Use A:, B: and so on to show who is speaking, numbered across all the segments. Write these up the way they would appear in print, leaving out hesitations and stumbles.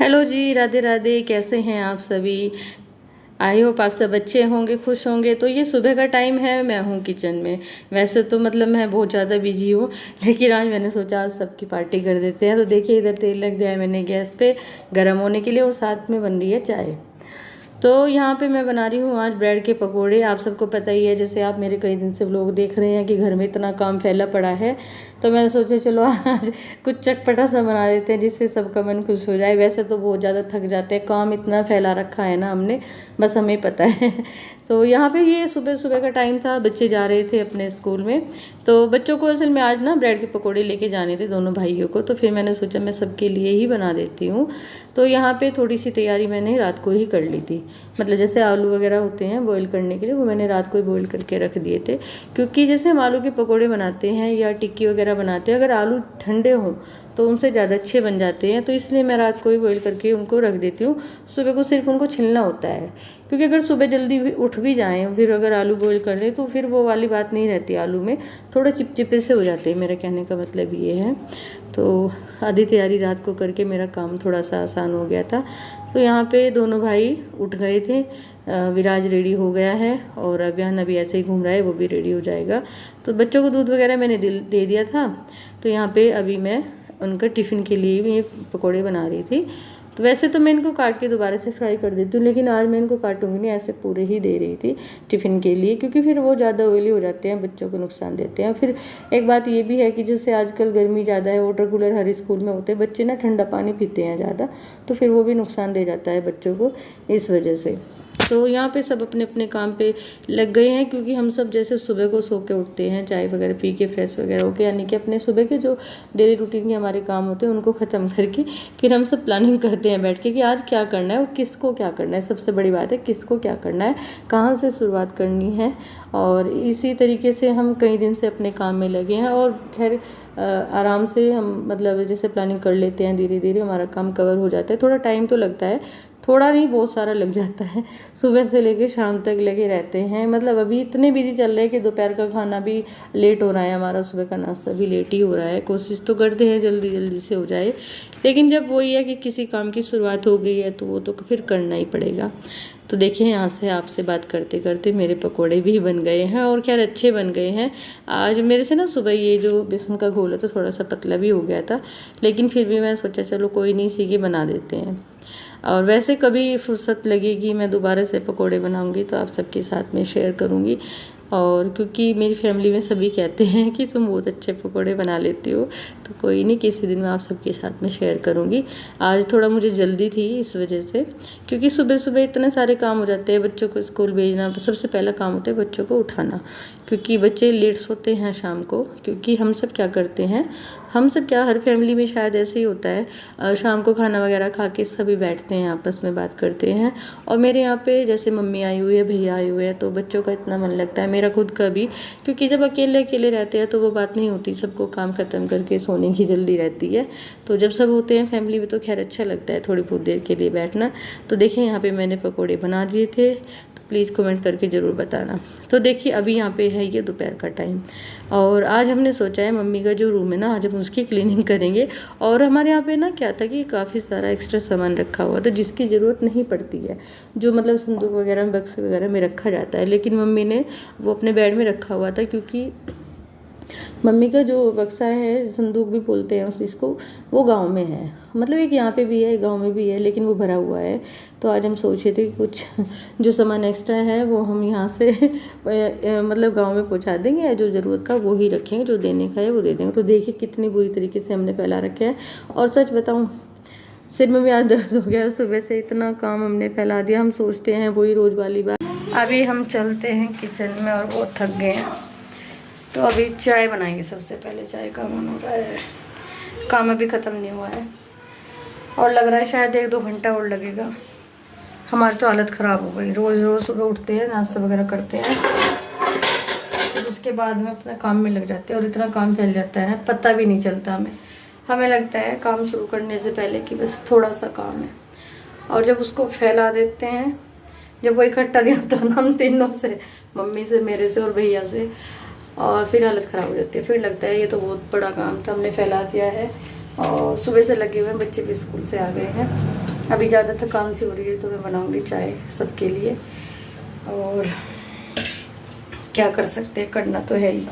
A: Hello जी, राधे राधे। कैसे हैं आप सभी? आई होप आप सब अच्छे होंगे, खुश होंगे। तो ये सुबह का टाइम है, मैं हूँ किचन में। वैसे तो मतलब मैं बहुत ज़्यादा बिजी हूँ, लेकिन आज मैंने सोचा आज सबकी पार्टी कर देते हैं। तो देखिए इधर तेल रख दिया है मैंने गैस पे गर्म होने के लिए, और साथ में बन रही है चाय। तो यहाँ पे मैं बना रही हूँ आज ब्रेड के पकोड़े। आप सबको पता ही है, जैसे आप मेरे कई दिन से व्लॉग देख रहे हैं कि घर में इतना काम फैला पड़ा है, तो मैंने सोचा चलो आज कुछ चटपटा सा बना लेते हैं जिससे सबका मन खुश हो जाए। वैसे तो बहुत ज़्यादा थक जाते हैं, काम इतना फैला रखा है ना हमने, बस हमें पता है। तो यहाँ पे ये सुबह सुबह का टाइम था, बच्चे जा रहे थे अपने स्कूल में। तो बच्चों को असल में आज ना ब्रेड के पकोड़े लेके जाने थे, दोनों भाइयों को। तो फिर मैंने सोचा मैं सबके लिए ही बना देती हूँ। तो यहाँ पे थोड़ी सी तैयारी मैंने रात को ही कर ली थी। मतलब जैसे आलू वगैरह होते हैं बॉईल करने के लिए, वो मैंने रात को ही बॉईल करके रख दिए थे। क्योंकि जैसे हम आलू के पकोड़े बनाते हैं या टिक्की वगैरह बनाते हैं, अगर आलू ठंडे हों तो उनसे ज़्यादा अच्छे बन जाते हैं। तो इसलिए मैं रात को ही बॉईल करके उनको रख देती हूँ। सुबह को सिर्फ उनको छिलना होता है, क्योंकि अगर सुबह जल्दी भी उठ भी जाएँ फिर अगर आलू बॉईल कर दें तो फिर वो वाली बात नहीं रहती, आलू में थोड़ा चिपचिपे से हो जाते हैं। मेरा कहने का मतलब ये है। तो आधी तैयारी रात को करके मेरा काम थोड़ा सा आसान हो गया था। तो यहाँ पे दोनों भाई उठ गए थे। विराज रेडी हो गया है और अभियान अभी ऐसे ही घूम रहा है, वो भी रेडी हो जाएगा। तो बच्चों को दूध वगैरह मैंने दे दिया था। तो यहाँ पे अभी मैं उनका टिफ़िन के लिए भी ये पकौड़े बना रही थी। तो वैसे तो मैं इनको काट के दोबारा से फ्राई कर देती हूँ, लेकिन आज मैं इनको काटूंगी नहीं, ऐसे पूरे ही दे रही थी टिफ़िन के लिए, क्योंकि फिर वो ज़्यादा ऑयली हो जाते हैं, बच्चों को नुकसान देते हैं। फिर एक बात ये भी है कि जैसे आजकल गर्मी ज़्यादा है, वाटर कूलर हर स्कूल में होते हैं, बच्चे ना ठंडा पानी पीते हैं ज़्यादा, तो फिर वो भी नुकसान दे जाता है बच्चों को, इस वजह से। तो यहाँ पे सब अपने अपने काम पे लग गए हैं, क्योंकि हम सब जैसे सुबह को सो के उठते हैं चाय वगैरह पी के फ्रेश वगैरह होके, यानी कि अपने सुबह के जो डेली रूटीन के हमारे काम होते हैं उनको ख़त्म करके फिर हम सब प्लानिंग करते हैं बैठ के कि आज क्या करना है और किसको क्या करना है। सबसे बड़ी बात है किसको क्या करना है, कहाँ से शुरुआत करनी है। और इसी तरीके से हम कई दिन से अपने काम में लगे हैं, और खैर आराम से हम मतलब जैसे प्लानिंग कर लेते हैं, धीरे धीरे हमारा काम कवर हो जाता है। थोड़ा टाइम तो लगता है, थोड़ा नहीं बहुत सारा लग जाता है। सुबह से लेके शाम तक लगे रहते हैं। मतलब अभी इतने बिजी चल रहे हैं कि दोपहर का खाना भी लेट हो रहा है, हमारा सुबह का नाश्ता भी लेट ही हो रहा है। कोशिश तो करते हैं जल्दी जल्दी से हो जाए, लेकिन जब वही है कि किसी काम की शुरुआत हो गई है तो वो तो फिर करना ही पड़ेगा। तो देखिए यहाँ से आपसे बात करते करते मेरे पकोड़े भी बन गए हैं, और खैर अच्छे बन गए हैं। आज मेरे से ना सुबह ये जो बेसन का घोल है तो थोड़ा सा पतला भी हो गया था, लेकिन फिर भी मैं सोचा चलो कोई नहीं, इसी के बना देते हैं। और वैसे कभी फुर्सत लगेगी मैं दोबारा से पकोड़े बनाऊंगी तो आप सबके साथ में शेयर करूंगी। और क्योंकि मेरी फैमिली में सभी कहते हैं कि तुम बहुत अच्छे पकोड़े बना लेती हो, तो कोई नहीं, किसी दिन मैं आप सबके साथ में शेयर करूंगी। आज थोड़ा मुझे जल्दी थी इस वजह से, क्योंकि सुबह सुबह इतने सारे काम हो जाते हैं। बच्चों को स्कूल भेजना सबसे पहला काम होता है, बच्चों को उठाना, क्योंकि बच्चे लेट सोते हैं शाम को। क्योंकि हम सब क्या करते हैं, हम सब क्या, हर फैमिली में शायद ऐसे ही होता है, शाम को खाना वगैरह खा के सभी बैठते हैं, आपस में बात करते हैं। और मेरे यहाँ पे जैसे मम्मी आई हुई है, भैया आए हुए हैं, तो बच्चों का इतना मन लगता है, मेरा खुद का भी। क्योंकि जब अकेले अकेले रहते हैं तो वो बात नहीं होती, सबको काम ख़त्म करके सोने की जल्दी रहती है। तो जब सब होते हैं फैमिली में तो खैर अच्छा लगता है थोड़ी बहुत देर के लिए बैठना। तो देखिए यहाँ पे मैंने पकौड़े बना दिए थे, प्लीज़ कमेंट करके ज़रूर बताना। तो देखिए अभी यहाँ पे है ये दोपहर का टाइम, और आज हमने सोचा है मम्मी का जो रूम है ना, आज हम उसकी क्लीनिंग करेंगे। और हमारे यहाँ पे ना क्या था कि काफ़ी सारा एक्स्ट्रा सामान रखा हुआ था जिसकी ज़रूरत नहीं पड़ती है, जो मतलब संदूक वगैरह में, बक्से वगैरह में रखा जाता है, लेकिन मम्मी ने वो अपने बेड में रखा हुआ था। क्योंकि मम्मी का जो बक्सा है, संदूक भी बोलते हैं उस इसको, वो गांव में है। मतलब एक यहाँ पे भी है, गांव में भी है, लेकिन वो भरा हुआ है। तो आज हम सोचे थे कि कुछ जो सामान एक्स्ट्रा है वो हम यहाँ से मतलब गांव में पहुँचा देंगे, या जो ज़रूरत का वो ही रखेंगे, जो देने का है वो दे देंगे। तो देखिए कितनी बुरी तरीके से हमने फैला रखा है। और सच बताऊँ, सिर में भी आज दर्द हो गया, सुबह से इतना काम हमने फैला दिया। हम सोचते हैं वही रोज़ वाली बात। अभी हम चलते हैं किचन में, और बहुत थक गए हैं। तो अभी चाय बनाएंगे, सबसे पहले चाय का मन हो रहा है, काम अभी ख़त्म नहीं हुआ है, और लग रहा है शायद 1-2 घंटा और लगेगा। हमारी तो हालत ख़राब हो गई, रोज़ रोज़ सुबह उठते हैं, नाश्ता वगैरह करते हैं, तो उसके बाद में अपने काम में लग जाते हैं, और इतना काम फैल जाता है ना, पता भी नहीं चलता हमें लगता है काम शुरू करने से पहले कि बस थोड़ा सा काम है, और जब उसको फैला देते हैं, जब वो इकट्ठा नहीं होता ना हम तीनों से, मम्मी से, मेरे से और भैया से, और फिर हालत ख़राब हो जाती है। फिर लगता है ये तो बहुत बड़ा काम था, हमने फैला दिया है, और सुबह से लगे हुए हैं, बच्चे भी स्कूल से आ गए हैं। अभी ज़्यादा थकान सी हो रही है तो मैं बनाऊंगी चाय सबके लिए, और क्या कर सकते हैं, करना तो है ही।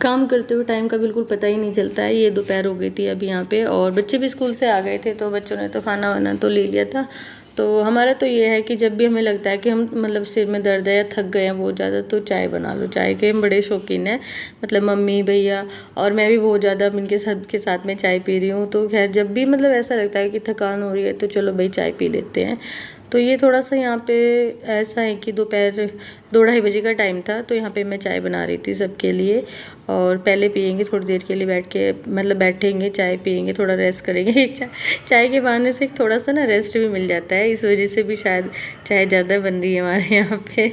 A: काम करते हुए टाइम का बिल्कुल पता ही नहीं चलता है। ये दोपहर हो गई थी अभी यहाँ पे, और बच्चे भी स्कूल से आ गए थे तो बच्चों ने तो खाना वाना तो ले लिया था। तो हमारा तो ये है कि जब भी हमें लगता है कि हम मतलब सिर में दर्द है या थक गए हैं बहुत ज़्यादा, तो चाय बना लो। चाय के हम बड़े शौकीन हैं, मतलब मम्मी भैया और मैं भी बहुत ज़्यादा इनके साथ में चाय पी रही हूँ। तो खैर जब भी मतलब ऐसा लगता है कि थकान हो रही है तो चलो भाई चाय पी लेते हैं। तो ये थोड़ा सा यहाँ पे ऐसा है कि दोपहर 2-2:30 बजे का टाइम था, तो यहाँ पे मैं चाय बना रही थी सबके लिए। और पहले पियेंगे थोड़ी देर के लिए बैठ के, मतलब बैठेंगे चाय पियेंगे, थोड़ा रेस्ट करेंगे। चाय के बहाने से थोड़ा सा ना रेस्ट भी मिल जाता है, इस वजह से भी शायद चाय ज़्यादा बन रही है हमारे यहाँ पे।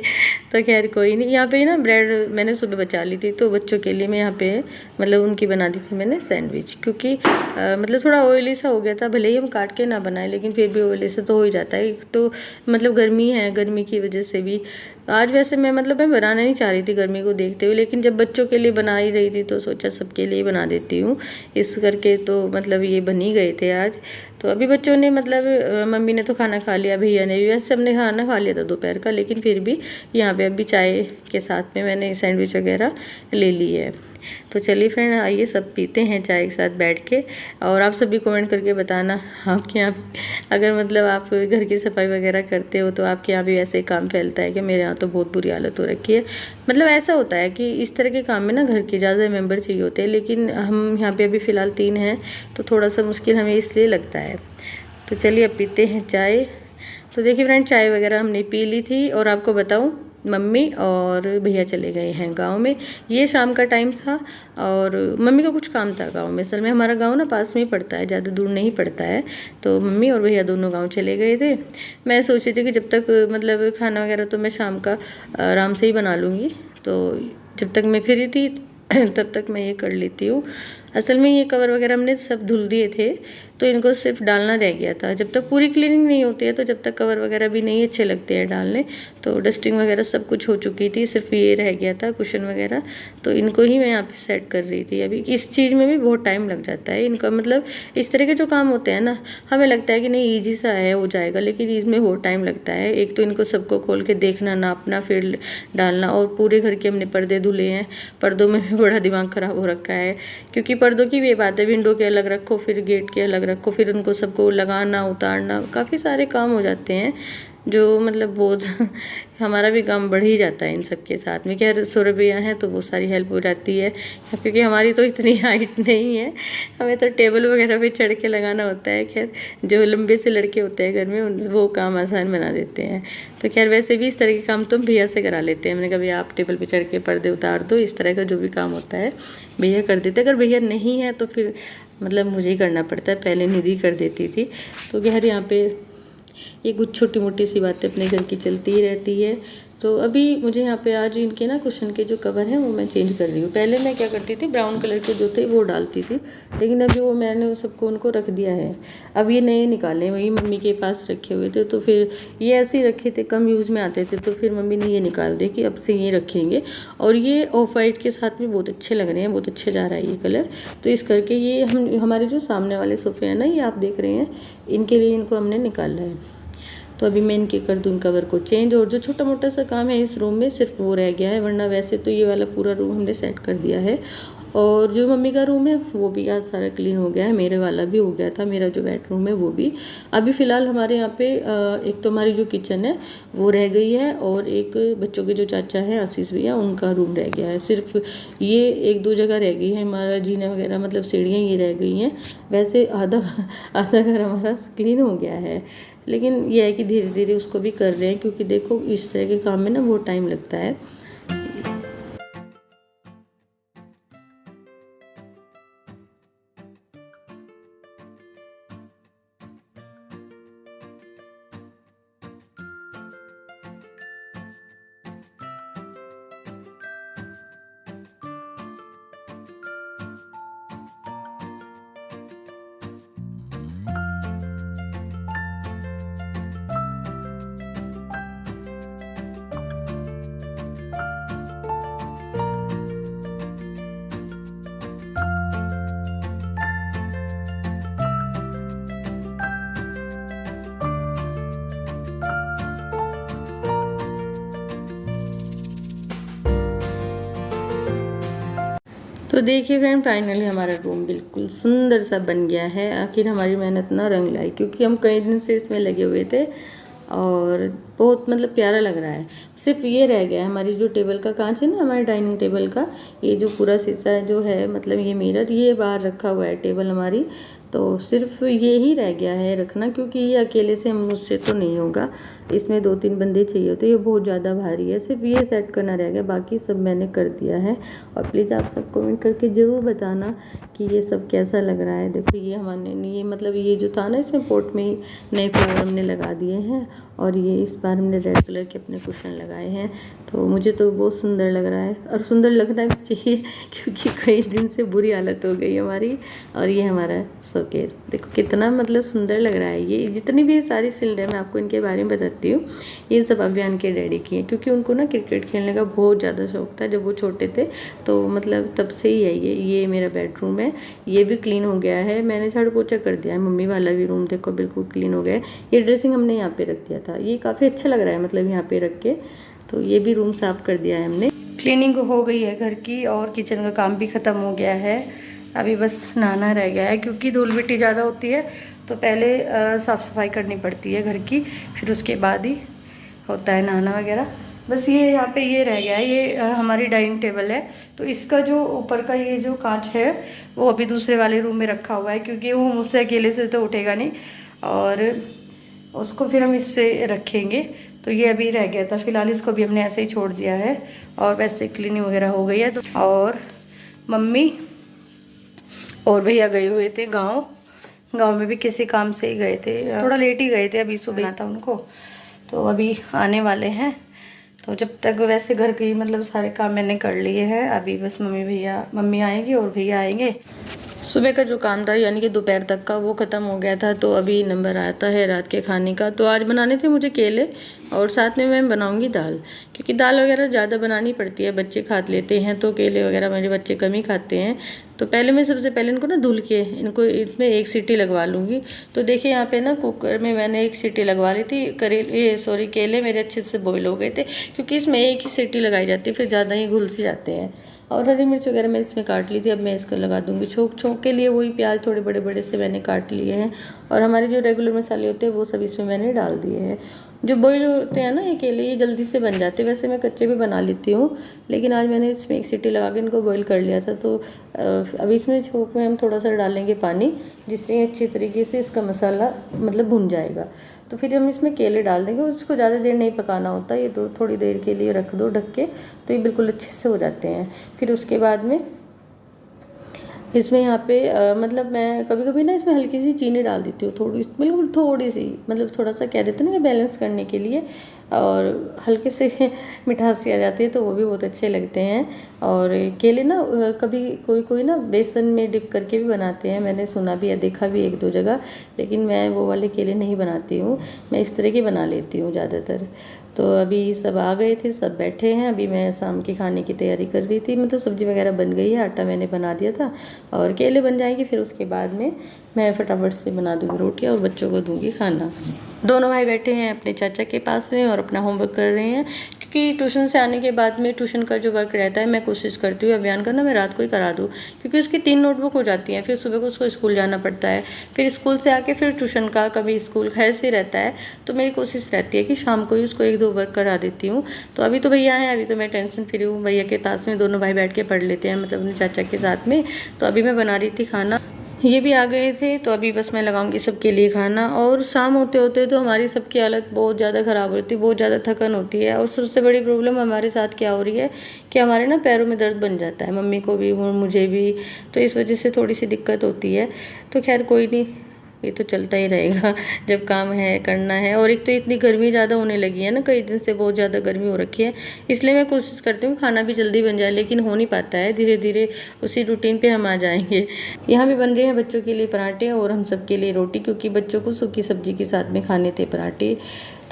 A: तो खैर कोई नहीं। यहाँ पे ना ब्रेड मैंने सुबह बचा ली थी, तो बच्चों के लिए मैं यहाँ पे मतलब उनकी बना दी थी मैंने सैंडविच, क्योंकि मतलब थोड़ा ऑयली सा हो गया था। भले ही हम काट के ना बनाए लेकिन फिर भी ऑयली से तो हो ही जाता है। तो मतलब गर्मी है, गर्मी की वजह से भी आज वैसे मैं बनाना नहीं चाह रही थी गर्मी को देखते हुए, लेकिन जब बच्चों के लिए बना ही रही थी तो सोचा सबके लिए बना देती हूँ इस करके। तो मतलब ये बन ही गए थे आज। तो अभी बच्चों ने मतलब मम्मी ने तो खाना खा लिया, भैया ने भी, वैसे हमने खाना खा लिया था दोपहर का, लेकिन फिर भी यहाँ पे अभी चाय के साथ में मैंने सैंडविच वगैरह ले ली है। तो चलिए फ्रेंड, आइए सब पीते हैं चाय के साथ बैठ के। और आप सभी कमेंट करके बताना आपके यहाँ अगर मतलब आप घर की सफाई वगैरह करते हो तो आपके यहाँ भी ऐसे ही काम फैलता है कि मेरे यहाँ तो बहुत बुरी हालत हो रखी है। मतलब ऐसा होता है कि इस तरह के काम में ना घर के ज़्यादा मेंबर चाहिए होते हैं, लेकिन हम यहाँ पे अभी फ़िलहाल 3 हैं तो थोड़ा सा मुश्किल हमें इसलिए लगता है। तो चलिए अब पीते हैं चाय। तो देखिए फ्रेंड, चाय वगैरह हमने पी ली थी, और आपको बताऊं मम्मी और भैया चले गए हैं गांव में। ये शाम का टाइम था और मम्मी का कुछ काम था गांव में। असल में हमारा गांव ना पास में ही पड़ता है, ज़्यादा दूर नहीं पड़ता है। तो मम्मी और भैया दोनों गांव चले गए थे। मैं सोच रही थी कि जब तक मतलब खाना वगैरह तो मैं शाम का आराम से ही बना लूँगी, तो जब तक मैं फ्री थी तब तक मैं ये कर लेती हूँ। असल में ये कवर वगैरह हमने सब धुल दिए थे, तो इनको सिर्फ डालना रह गया था। जब तक पूरी क्लीनिंग नहीं होती है तो जब तक कवर वगैरह भी नहीं अच्छे लगते हैं डालने, तो डस्टिंग वगैरह सब कुछ हो चुकी थी, सिर्फ ये रह गया था कुशन वगैरह। तो इनको ही मैं यहाँ पे सेट कर रही थी। अभी इस चीज़ में भी बहुत टाइम लग जाता है इनका, मतलब इस तरह के जो काम होते हैं ना, हमें लगता है कि नहीं ईजी सा है हो जाएगा, लेकिन इसमें बहुत टाइम लगता है। एक तो इनको सबको खोल के देखना, नापना, फिर डालना, और पूरे घर के हमने पर्दे धुले हैं। पर्दों में भी बड़ा दिमाग ख़राब हो रखा है, क्योंकि पर्दों की भी बात है, विंडो के अलग रखो, फिर गेट के अलग रखो, फिर उनको सबको लगाना, उतारना, काफ़ी सारे काम हो जाते हैं जो मतलब बहुत हमारा भी काम बढ़ ही जाता है इन सब के साथ में। खैर सौरभ भैया हैं तो बहुत सारी हेल्प हो जाती है, क्योंकि हमारी तो इतनी हाइट नहीं है, हमें तो टेबल वगैरह पे चढ़ के लगाना होता है। खैर जो लंबे से लड़के होते हैं घर में वो काम आसान बना देते हैं। तो खैर वैसे भी इस तरह के काम तो हम भैया से करा लेते हैं। मैंने कहा भैया आप टेबल पे चढ़ के पर्दे उतार दो, इस तरह का जो भी काम होता है भैया कर देते हैं। अगर भैया नहीं है तो फिर मतलब मुझे ही करना पड़ता है, पहले निधि कर देती थी। तो खैर यहाँ पे ये कुछ छोटी मोटी सी बातें अपने घर की चलती ही रहती है। तो अभी मुझे यहाँ पे आज इनके ना कुशन के जो कवर हैं वो मैं चेंज कर रही हूँ। पहले मैं क्या करती थी, ब्राउन कलर के जो थे वो डालती थी, लेकिन अभी वो मैंने वो सबको उनको रख दिया है। अब ये नए निकाले, वही मम्मी के पास रखे हुए थे, तो फिर ये ऐसे ही रखे थे, कम यूज़ में आते थे, तो फिर मम्मी ने ये निकाल दिया कि अब से ये रखेंगे। और ये ऑफ वाइट के साथ भी बहुत अच्छे लग रहे हैं, बहुत अच्छे जा रहा है ये कलर। तो इस करके ये हमारे जो सामने वाले सोफ़े हैं ना, ये आप देख रहे हैं, इनके लिए इनको हमने निकाला है। तो अभी मैं इनके कर दूँ कवर को चेंज, और जो छोटा मोटा सा काम है इस रूम में सिर्फ वो रह गया है, वरना वैसे तो ये वाला पूरा रूम हमने सेट कर दिया है। और जो मम्मी का रूम है वो भी आज सारा क्लीन हो गया है, मेरे वाला भी हो गया था, मेरा जो बेडरूम है वो भी। अभी फ़िलहाल हमारे यहाँ पे एक तो हमारी जो किचन है वो रह गई है, और एक बच्चों के जो चाचा हैं आशीष भैया, उनका रूम रह गया है। सिर्फ ये 1-2 जगह रह गई है, हमारा जीना वगैरह मतलब सीढ़ियाँ ये रह गई हैं। वैसे आधा घर हमारा क्लीन हो गया है, लेकिन यह है कि धीरे धीरे उसको भी कर रहे हैं, क्योंकि देखो इस तरह के काम में ना बहुत टाइम लगता है। तो देखिए फ्रेंड, फाइनली हमारा रूम बिल्कुल सुंदर सा बन गया है। आखिर हमारी मेहनत ना रंग लाई, क्योंकि हम कई दिन से इसमें लगे हुए थे और बहुत मतलब प्यारा लग रहा है। सिर्फ ये रह गया है, हमारी जो टेबल का कांच है ना, हमारे डाइनिंग टेबल का, ये जो पूरा शीशा जो है, मतलब ये मिरर, ये बाहर रखा हुआ है टेबल हमारी। तो सिर्फ ये ही रह गया है रखना, क्योंकि ये अकेले से मुझसे तो नहीं होगा, इसमें 2-3 बंदे चाहिए होते, ये बहुत ज़्यादा भारी है। सिर्फ ये सेट करना रह गया, बाकी सब मैंने कर दिया है। और प्लीज़ आप सब कमेंट करके ज़रूर बताना कि ये सब कैसा लग रहा है। देखो ये हमारे, ये मतलब ये जो था ना, इसमें पोट में ही नए फ्लावर हमने लगा दिए हैं। और ये इस बार हमने रेड कलर के अपने कुशन लगाए हैं। तो मुझे तो बहुत सुंदर लग रहा है, और सुंदर लगना भी चाहिए क्योंकि कई दिन से बुरी हालत हो गई हमारी। और ये हमारा शोकेस देखो कितना मतलब सुंदर लग रहा है। ये जितनी भी सारी सिल्ड है, मैं आपको इनके बारे में बताती हूँ। ये सब अभियान के डैडी की है, क्योंकि उनको ना क्रिकेट खेलने का बहुत ज़्यादा शौक था जब वो छोटे थे। तो मतलब तब से ही है ये मेरा बेडरूम है। ये भी क्लीन हो गया है, मैंने झाड़ू पोछा कर दिया है। मम्मी वाला भी रूम देखो बिल्कुल क्लीन हो गया है। ये ड्रेसिंग हमने यहाँ पे रख दिया था, ये काफ़ी अच्छा लग रहा है मतलब यहाँ पे रख के। तो ये भी रूम साफ़ कर दिया है हमने। क्लीनिंग हो गई है घर की, और किचन का काम भी ख़त्म हो गया है। अभी बस नहाना रह गया है, क्योंकि धूल मिट्टी ज़्यादा होती है तो पहले साफ़ सफाई करनी पड़ती है घर की, फिर उसके बाद ही होता है नहाना वगैरह। बस ये यहाँ पे ये रह गया है, ये हमारी डाइनिंग टेबल है। तो इसका जो ऊपर का ये जो कांच है वो अभी दूसरे वाले रूम में रखा हुआ है, क्योंकि वो मुझसे अकेले से तो उठेगा नहीं, और उसको फिर हम इस पे रखेंगे। तो ये अभी रह गया था, फिलहाल इसको भी हमने ऐसे ही छोड़ दिया है। और वैसे क्लीनिंग वगैरह हो गई है। तो और मम्मी और भैया गए हुए थे गांव में भी किसी काम से ही गए थे, थोड़ा लेट ही गए थे, अभी सुबह था उनको, तो अभी आने वाले हैं। तो जब तक वैसे घर के मतलब सारे काम मैंने कर लिए हैं, अभी बस मम्मी आएंगी और भैया आएंगे। सुबह का जो काम था यानी कि दोपहर तक का, वो ख़त्म हो गया था। तो अभी नंबर आता है रात के खाने का। तो आज बनाने थे मुझे केले, और साथ में मैं बनाऊंगी दाल, क्योंकि दाल वगैरह ज़्यादा बनानी पड़ती है, बच्चे खा लेते हैं, तो केले वगैरह मेरे बच्चे कम ही खाते हैं। तो पहले मैं सबसे पहले इनको ना धुल के इनको इसमें 1 सीटी लगवा लूँगी। तो देखिए यहाँ पे ना कुकर में मैंने 1 सीटी लगवा ली थी। केले मेरे अच्छे से बॉईल हो गए थे, क्योंकि इसमें 1 ही सीटी लगाई जाती है, फिर ज़्यादा ही घुल से जाते हैं। और हरी मिर्च वगैरह मैं इसमें काट ली थी, अब मैं इसको लगा दूंगी छोंक के लिए। वही प्याज थोड़े बड़े बड़े से मैंने काट लिए हैं, और हमारे जो रेगुलर मसाले होते हैं वो सब इसमें मैंने डाल दिए हैं। जो बॉईल होते हैं ना ये केले, ये जल्दी से बन जाते हैं। वैसे मैं कच्चे भी बना लेती हूँ, लेकिन आज मैंने इसमें 1 सीटी लगा के इनको बॉईल कर लिया था। तो अभी इसमें छोंक में हम थोड़ा सा डालेंगे पानी, जिससे अच्छी तरीके से इसका मसाला मतलब भुन जाएगा। तो फिर हम इसमें केले डाल देंगे, उसको ज़्यादा देर नहीं पकाना होता, ये तो थोड़ी देर के लिए रख दो ढक के, तो ये बिल्कुल अच्छे से हो जाते हैं। फिर उसके बाद में इसमें यहाँ पे मतलब मैं कभी कभी ना इसमें हल्की सी चीनी डाल देती हूँ, बिल्कुल थोड़ी सी, मतलब थोड़ा सा कह देते हैं ना बैलेंस करने के लिए, और हल्के से मिठास सी आ जाती है, तो वो भी बहुत अच्छे लगते हैं। और केले ना कभी कोई ना बेसन में डिप करके भी बनाते हैं, मैंने सुना भी है, देखा भी 1-2 जगह, लेकिन मैं वो वाले केले नहीं बनाती हूँ, मैं इस तरह के बना लेती हूँ ज़्यादातर। तो अभी सब आ गए थे, सब बैठे हैं। अभी मैं शाम के खाने की तैयारी कर रही थी, मतलब सब्ज़ी वगैरह बन गई है, आटा मैंने बना दिया था, और केले बन जाएंगे। फिर उसके बाद में मैं फटाफट से बना दूँगी रोटियाँ और बच्चों को दूँगी खाना। दोनों भाई बैठे हैं अपने चाचा के पास में और अपना होमवर्क कर रहे हैं, क्योंकि ट्यूशन से आने के बाद में ट्यूशन का जो वर्क रहता है, मैं कोशिश करती हूँ अभियान का ना मैं रात को ही करा दूँ, क्योंकि उसकी 3 नोटबुक हो जाती हैं। फिर सुबह को उसको स्कूल जाना पड़ता है, फिर स्कूल से आके फिर ट्यूशन का, कभी स्कूल ऐसे ही रहता है। तो मेरी कोशिश रहती है कि शाम को ही उसको 1-2 वर्क करा देती हूँ। तो अभी तो भैया हैं, अभी तो मैं टेंशन फ्री हूँ, भैया के पास में दोनों भाई बैठ के पढ़ लेते हैं, मतलब अपने चाचा के साथ में। तो अभी मैं बना रही थी खाना, ये भी आ गए थे, तो अभी बस मैं लगाऊंगी सबके लिए खाना। और शाम होते होते तो हमारी सबकी हालत बहुत ज़्यादा ख़राब होती है, बहुत ज़्यादा थकन होती है। और सबसे बड़ी प्रॉब्लम हमारे साथ क्या हो रही है कि हमारे ना पैरों में दर्द बन जाता है, मम्मी को भी और मुझे भी, तो इस वजह से थोड़ी सी दिक्कत होती है। तो खैर कोई नहीं, ये तो चलता ही रहेगा जब काम है करना है। और एक तो इतनी गर्मी ज़्यादा होने लगी है ना, कई दिन से बहुत ज़्यादा गर्मी हो रखी है, इसलिए मैं कोशिश करती हूँ खाना भी जल्दी बन जाए, लेकिन हो नहीं पाता है। धीरे धीरे उसी रूटीन पे हम आ जाएंगे। यहाँ भी बन रहे हैं बच्चों के लिए पराठे और हम सब के लिए रोटी, क्योंकि बच्चों को सूखी सब्जी के साथ में खाने थे पराठे।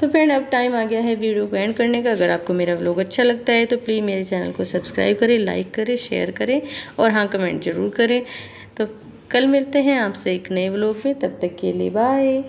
A: तो फ्रेंड अब टाइम आ गया है वीडियो को एंड करने का। अगर आपको मेरा व्लॉग अच्छा लगता है तो प्लीज़ मेरे चैनल को सब्सक्राइब करें, लाइक करें, शेयर करें, और हाँ कमेंट ज़रूर करें। तो कल मिलते हैं आपसे एक नए व्लॉग में, तब तक के लिए बाय।